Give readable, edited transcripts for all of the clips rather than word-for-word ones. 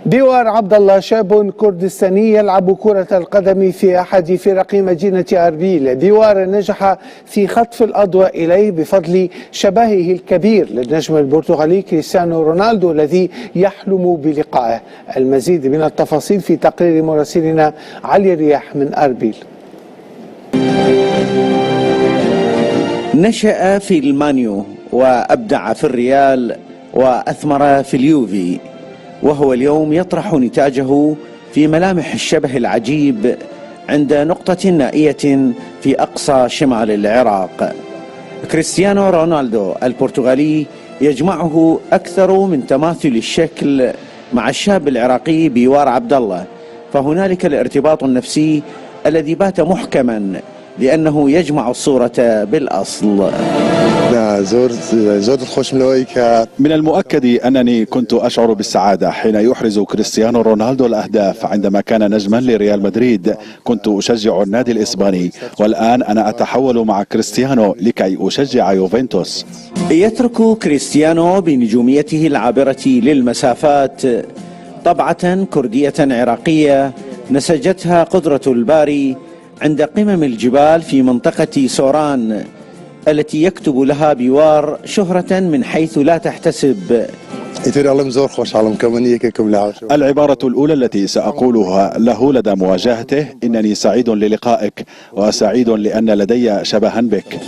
ديوار عبد الله شاب كردستاني يلعب كرة القدم في أحد فرق مدينة أربيل. ديوار نجح في خطف الأضواء إليه بفضل شبهه الكبير للنجم البرتغالي كريستيانو رونالدو الذي يحلم بلقائه. المزيد من التفاصيل في تقرير مراسلنا علي رياح من أربيل. نشأ في المانيو وأبدع في الريال وأثمر في اليوفي، وهو اليوم يطرح نتاجه في ملامح الشبه العجيب عند نقطة نائية في أقصى شمال العراق. كريستيانو رونالدو البرتغالي يجمعه أكثر من تماثل الشكل مع الشاب العراقي ديوار عبد الله، فهنالك الارتباط النفسي الذي بات محكما لأنه يجمع الصورة بالأصل. من المؤكد أنني كنت أشعر بالسعادة حين يحرز كريستيانو رونالدو الأهداف. عندما كان نجما لريال مدريد كنت أشجع النادي الإسباني، والآن أنا أتحول مع كريستيانو لكي أشجع يوفنتوس. يترك كريستيانو بنجوميته العابرة للمسافات طبعة كردية عراقية نسجتها قدرة الباري عند قمم الجبال في منطقة سوران التي يكتب لها ديوار شهرة من حيث لا تحتسب. العبارة الأولى التي سأقولها له لدى مواجهته: إنني سعيد للقائك وسعيد لأن لدي شبها بك.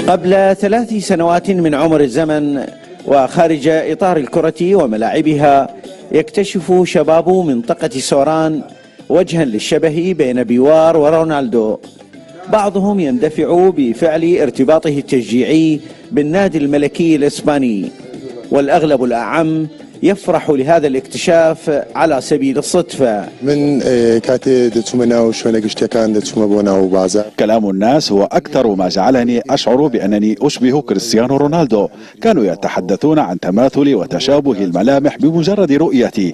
قبل 3 سنوات من عمر الزمن وخارج إطار الكرة وملاعبها يكتشف شباب منطقة سوران وجها للشبه بين ديوار ورونالدو. بعضهم يندفع بفعل ارتباطه التشجيعي بالنادي الملكي الإسباني، والأغلب الأعم يفرح لهذا الاكتشاف على سبيل الصدفة. كلام الناس هو أكثر ما جعلني أشعر بأنني أشبه كريستيانو رونالدو. كانوا يتحدثون عن تماثل وتشابه الملامح بمجرد رؤيتي.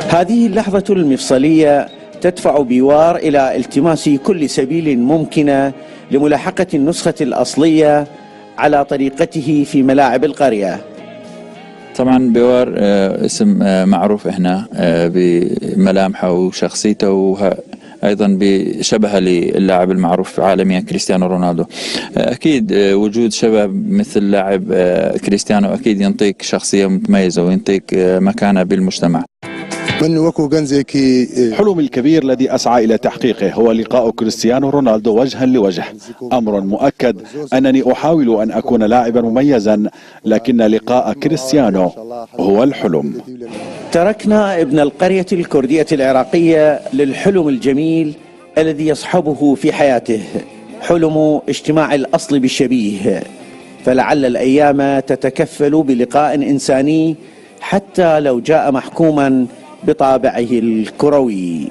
هذه اللحظة المفصلية تدفع ديوار إلى التماس كل سبيل ممكنة لملاحقة النسخة الأصلية على طريقته في ملاعب القرية. طبعا ديوار اسم معروف هنا بملامحه وشخصيته أيضا بشبهه للاعب المعروف عالميا كريستيانو رونالدو. أكيد وجود شبه مثل لاعب كريستيانو أكيد ينطيك شخصية متميزة وينطيك مكانة بالمجتمع. حلمي الكبير الذي أسعى إلى تحقيقه هو لقاء كريستيانو رونالدو وجها لوجه. أمر مؤكد أنني أحاول أن أكون لاعبا مميزا، لكن لقاء كريستيانو هو الحلم. تركنا ابن القرية الكردية العراقية للحلم الجميل الذي يصحبه في حياته، حلم اجتماع الأصل بالشبيه، فلعل الأيام تتكفل بلقاء إنساني حتى لو جاء محكوما بطابعه الكروي.